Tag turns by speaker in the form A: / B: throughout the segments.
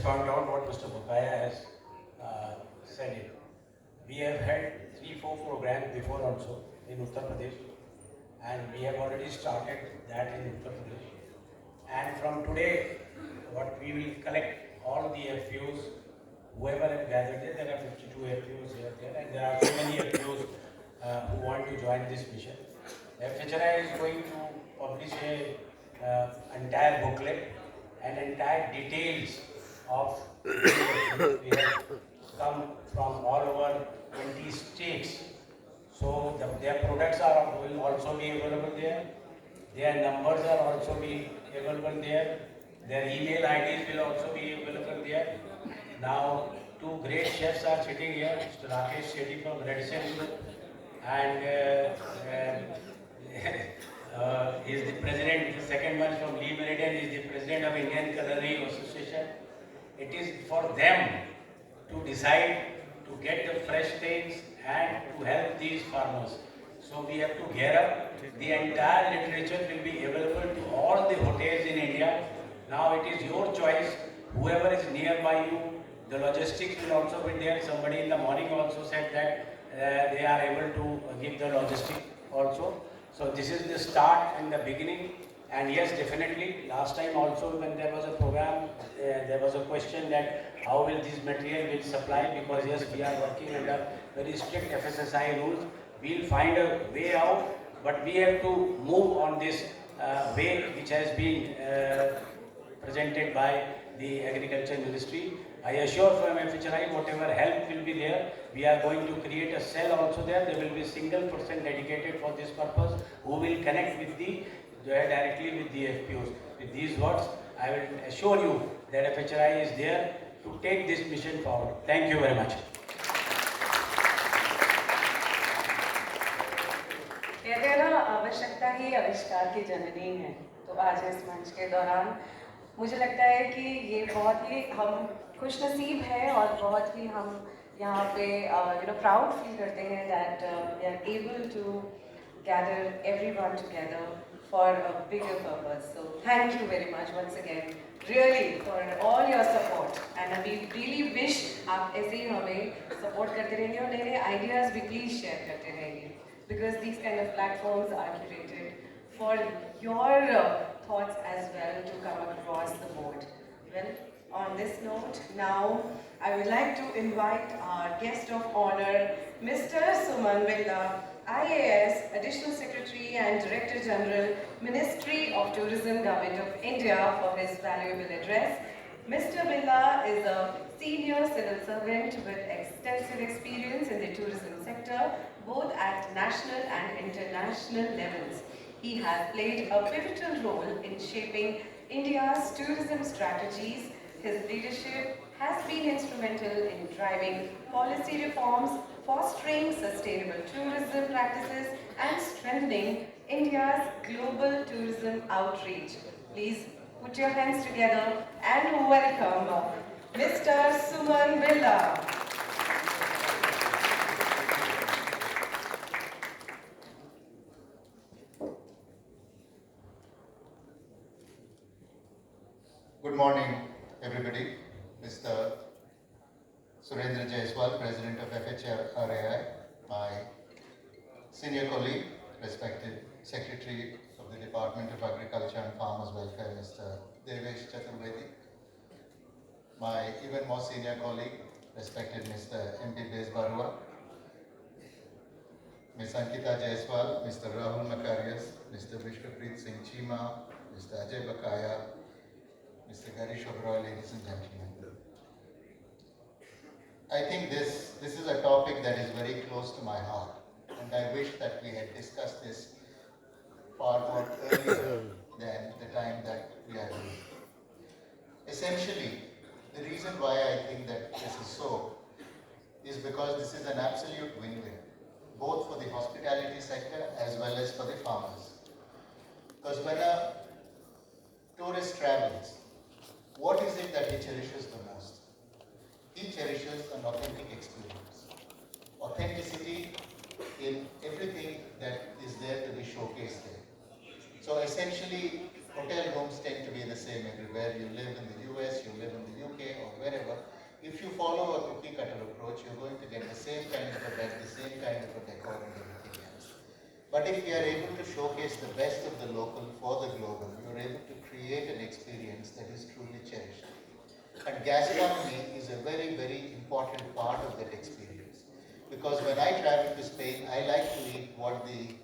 A: point out what Mr. Bukaya has said it. We have had 3-4 programs before also in Uttar Pradesh, and we have already started that in Uttar Pradesh. And from today, what we will collect all the FPOs, whoever have gathered there are 52 FPOs here, there, and there are so many FPOs who want to join this mission. FHRI is going to publish a entire booklet and entire details of we have come from all over 20 states. So their products will also be available there. Their numbers are also be available there. Their email IDs will also be available there. Now, two great chefs are sitting here, Mr. Rakesh Shetty from Red Cell and is the president, the second one from Lee Meridian is the president of Indian Culinary Association. It is for them to decide to get the fresh things and to help these farmers. So we have to gear up. The entire literature will be available to all the hotels in India. Now it is your choice. Whoever is nearby you, the logistics will also be there. Somebody in the morning also said that they are able to give the logistics also. So this is the start and the beginning. And yes, definitely, last time also when there was a program, there was a question that how will this material be supplied, because yes, we are working under very strict FSSI rules. We'll find a way out, but we have to move on this way which has been presented by the Agriculture Ministry. I assure from FHRI, whatever help will be there, we are going to create a cell also there. There will be a single person dedicated for this purpose who will connect with directly with the FPOs. With these words, I will assure you that FHRI is there to take this mission forward. Thank you very much.
B: कहते हैं ना, आवश्यकता ही आविष्कार की जननी है। तो आज इस मंच के दौरान मुझे लगता है कि ये बहुत ही हम खुशनसीब हैं और बहुत ही हम यहाँ पे प्राउड फील करते हैं that we are able to gather everyone together for a bigger purpose. So thank you very much once again, really, for all your support. And we really wish आप ऐसे ही हमें support करते रहेंगे और नए-नए ideas भी please share करते रहेंगे, because these kind of platforms are curated for your thoughts as well to come across the board. Well, on this note, now I would like to invite our guest of honor, Mr. Suman Villa, IAS, Additional Secretary and Director General, Ministry of Tourism, Government of India, for his valuable address. Mr. Villa is a senior civil servant with extensive experience in the tourism sector, both at national and international levels. He has played a pivotal role in shaping India's tourism strategies. His leadership has been instrumental in driving policy reforms, fostering sustainable tourism practices, and strengthening India's global tourism outreach. Please put your hands together and welcome Mr. Suman Villa.
C: Good morning, everybody. Mr. Surendra Jaiswal, President of FHRI, my senior colleague, respected Secretary of the Department of Agriculture and Farmers Welfare, Mr. Devesh Chaturvedi, my even more senior colleague, respected Mr. M.P. Bezbarua, Ms. Ankita Jaiswal, Mr. Rahul Makarias, Mr. Vishwapreet Singh Chima, Mr. Ajay Bakaya, Mr. Garish Oberoi, ladies and gentlemen. I think this is a topic that is very close to my heart, and I wish that we had discussed this far more earlier than the time that we are in. Essentially, the reason why I think that this is so is because this is an absolute win-win, both for the hospitality sector as well as for the farmers. Because when a tourist travels, what is it that he cherishes the most? He cherishes an authentic experience. Authenticity in everything that is there to be showcased there. So essentially, hotel rooms tend to be the same. same everywhere. You live in the US, you live in the UK or wherever. If you follow a cookie cutter approach, you're going to get the same kind of a bed, the same kind of a decor and everything else. But if you are able to showcase the best of the local for the global, you're able to create an experience that is truly cherished. And gastronomy is a very, very important part of that experience. Because when I travel to Spain, I like to eat what the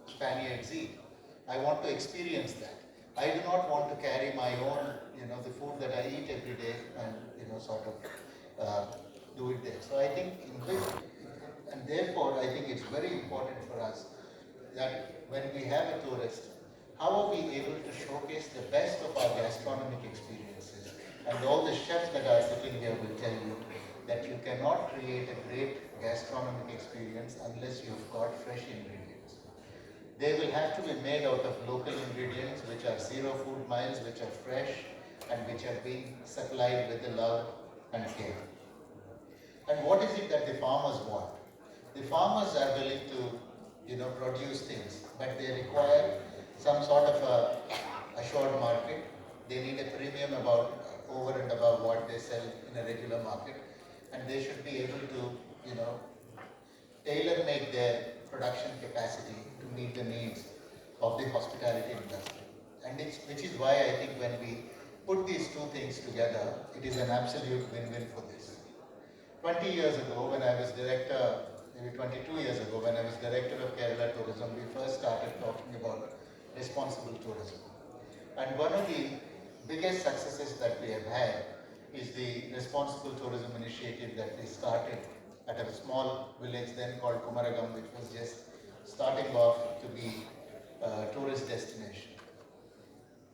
C: Spaniards eat. I want to experience that. I do not want to carry my own, the food that I eat every day and, sort of do it there. So I think, and therefore, I think it's very important for us that when we have a tourist, how are we able to showcase the best of our gastronomic experiences? And all the chefs that are sitting here will tell you that you cannot create a great gastronomic experience unless you've got fresh ingredients. They will have to be made out of local ingredients which are zero food miles, which are fresh and which are being supplied with the love and care. And what is it that the farmers want? The farmers are willing to, produce things, but they require some sort of a assured market. They need a premium over and above what they sell in a regular market, and they should be able to, tailor make their production capacity to meet the needs of the hospitality industry. And which is why I think when we put these two things together, it is an absolute win-win for this. 20 years ago, when I was director, maybe 22 years ago, when I was director of Kerala Tourism, we first started talking about responsible tourism. And one of the biggest successes that we have had is the responsible tourism initiative that we started at a small village then called Kumaragam, which was just starting off to be a tourist destination.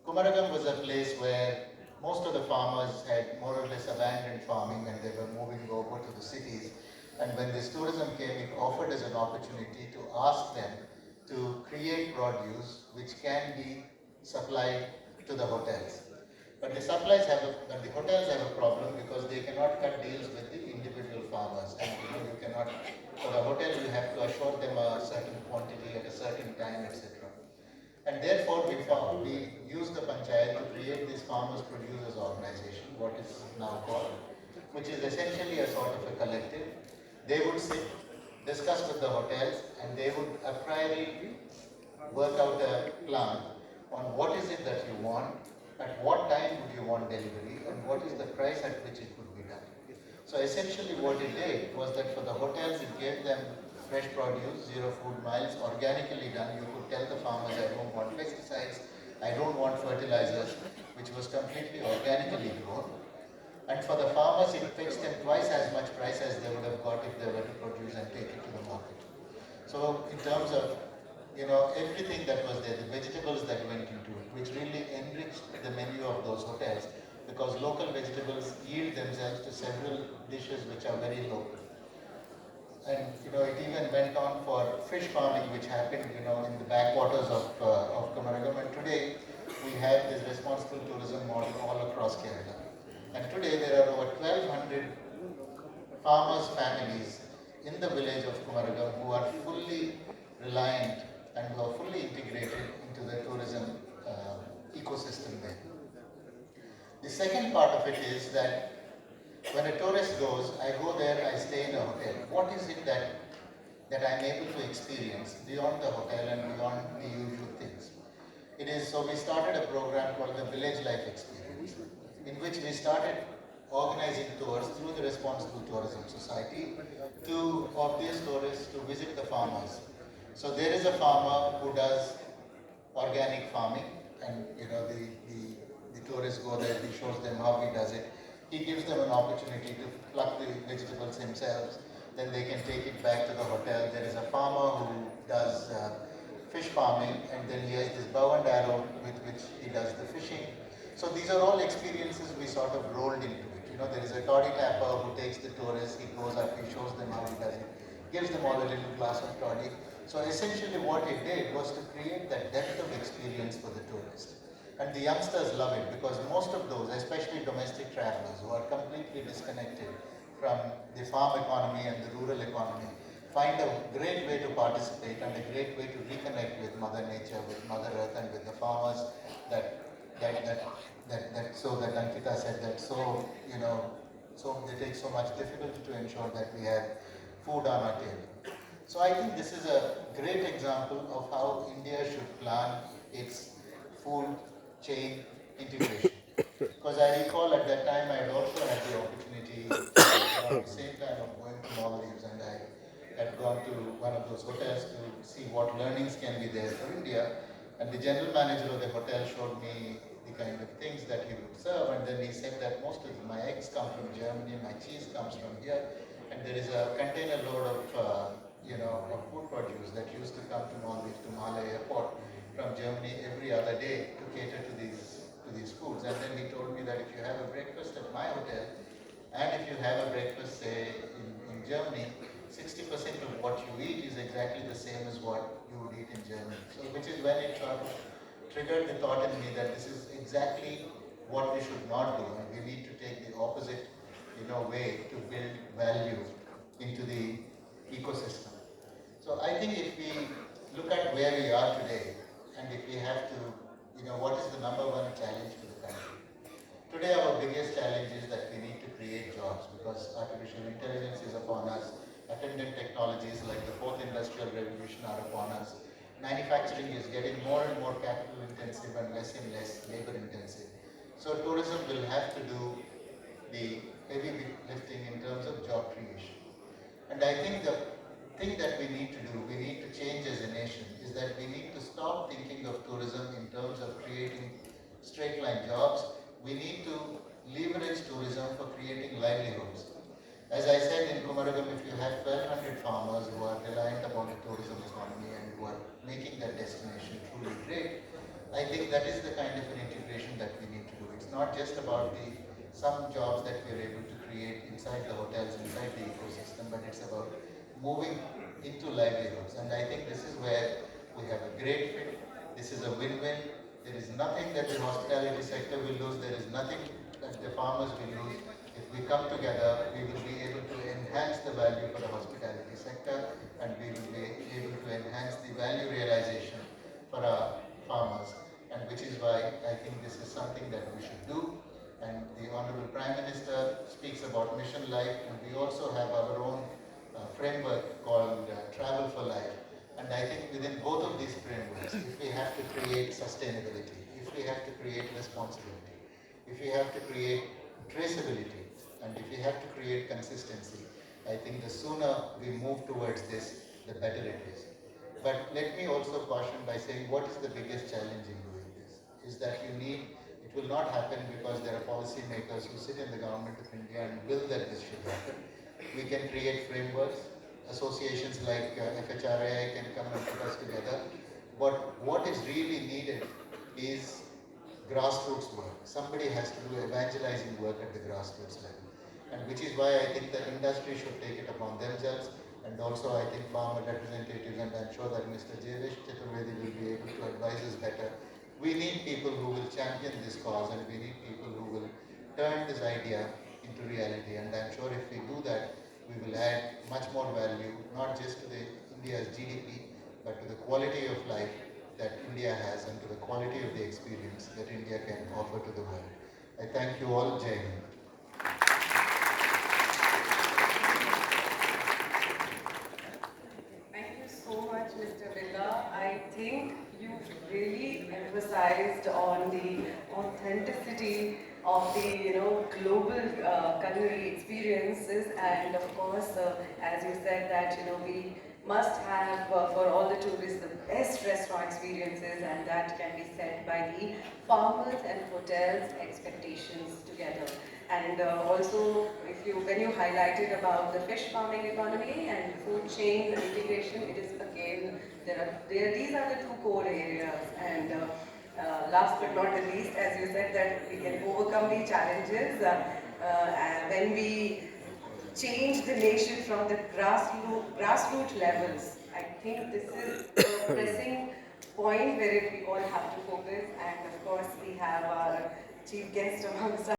C: Kumaragam was a place where most of the farmers had more or less abandoned farming and they were moving over to the cities. And when this tourism came, it offered us an opportunity to ask them to create produce which can be supplied to the hotels. But the hotels have a problem because they cannot cut deals with the individual farmers. And you cannot, for the hotel you have to assure them a certain quantity at a certain time, etc. And therefore we used the panchayat to create this farmers producers organization, what is now called, which is essentially a sort of a collective. They would sit, discuss with the hotels, and they would a priori work out a plan on what is it that you want, at what time would you want delivery, and what is the price at which it would be done. So essentially what it did was that for the hotels it gave them fresh produce, zero food miles, organically done. You could tell the farmers, I don't want pesticides, I don't want fertilizers, which was completely organically grown. And for the farmers, it fixed them twice as much price as they would have got if they were to produce and take it to the market. So in terms of, everything that was there, the vegetables that went into it, which really enriched the menu of those hotels, because local vegetables yield themselves to several dishes which are very local. And it even went on for fish farming, which happened in the backwaters of Kumaragam. And today we have this responsible tourism model all across Kerala. And today there are over 1,200 farmers' families in the village of Kumaragam who are fully reliant and who are fully integrated into the tourism ecosystem there. The second part of it is that when a tourist goes, I go there, I stay in a hotel. What is it that I'm able to experience beyond the hotel and beyond the usual things? So we started a program called the Village Life Experience, in which we started organizing tours through the Responsible Tourism Society of these tourists to visit the farmers. So there is a farmer who does organic farming, and the tourists go there, he shows them how he does it. He gives them an opportunity to pluck the vegetables themselves, then they can take it back to the hotel. There is a farmer who does fish farming, and then he has this bow and arrow with which he does the fishing. So these are all experiences we sort of rolled into it. There is a toddy tapper who takes the tourists, he goes up, he shows them how he does it, gives them all a little glass of toddy. So essentially what it did was to create that depth of experience for the tourist. And the youngsters love it because most of those, especially domestic travelers who are completely disconnected from the farm economy and the rural economy, find a great way to participate and a great way to reconnect with Mother Nature, with Mother Earth, and with the farmers that so that Ankita said that so, so they take so much difficulty to ensure that we have food on our table. So I think this is a great example of how India should plan its food chain integration. Because I recall at that time I had also had the opportunity around the same time of going to Maldives, and I had gone to one of those hotels to see what learnings can be there for India. And the general manager of the hotel showed me the kind of things that he would serve, and then he said that most of my eggs come from Germany, my cheese comes from here, and there is a container load of of food produce that used to come to Maldives to Malé airport from Germany every other day to cater to these foods. And then he told me that if you have a breakfast at my hotel, and if you have a breakfast, say, in Germany, 60% of what you eat is exactly the same as what you would eat in Germany. So, which is when it sort of triggered the thought in me that this is exactly what we should not do, and we need to take the opposite, way to build value into the ecosystem. So I think if we look at where we are today, and if we have to, what is the number one challenge to the country? Today our biggest challenge is that we need to create jobs because artificial intelligence is upon us, attendant technologies like the fourth industrial revolution are upon us. Manufacturing is getting more and more capital intensive and less labor intensive. So tourism will have to do the heavy lifting in terms of job creation. And I think the thing that we need to do, we need to change as a nation, is that we need to stop thinking of tourism in terms of creating straight line jobs. We need to leverage tourism for creating livelihoods. As I said in Kumaragam, if you have 1,200 farmers who are reliant upon the tourism economy and who are making that destination truly great, I think that is the kind of an integration that we need to do. It's not just about the some jobs that we are able to create inside the hotels, inside the ecosystem, but it's about moving into livelihoods. And I think this is where we have a great fit. This is a win-win. There is nothing that the hospitality sector will lose. There is nothing that the farmers will lose. If we come together, we will be able to enhance the value for the hospitality sector, and we will be able to enhance the value realization for our farmers. And which is why I think this is something that we should do. And the Honorable Prime Minister speaks about Mission Life, and we also have our own framework called Travel for Life. And I think within both of these frameworks, if we have to create sustainability, if we have to create responsibility, if we have to create traceability, and if we have to create consistency, I think the sooner we move towards this, the better it is. But let me also caution by saying what is the biggest challenge in doing this? Is that you need, it will not happen because there are policy makers who sit in the government of India and will that this should happen. We can create frameworks, associations like FHRAI can come and put us together. But what is really needed is grassroots work. Somebody has to do evangelizing work at the grassroots level. And which is why I think the industry should take it upon themselves. And also I think farmer representatives, and I'm sure that Mr. Jevish Chaturvedi will be able to advise us better. We need people who will champion this cause, and we need people who will turn this idea into reality. And I'm sure if we do that, we will add much more value, not just to the India's GDP, but to the quality of life that India has and to the quality of the experience that India can offer to the world. I thank you all. Jai Hind.
B: Thank you so much, Mr. Villa. I think you really emphasized on the authenticity of the global culinary experiences, and of course, as you said that we must have for all the tourists the best restaurant experiences, and that can be set by the farmers and hotels expectations together. And also, when you highlighted about the fish farming economy and food chain integration, it is again these are the two core areas. And last but not the least, as you said, that we can overcome the challenges when we change the nation from the grassroots levels. I think this is a pressing point where we all have to focus. And of course, we have our chief guest amongst us.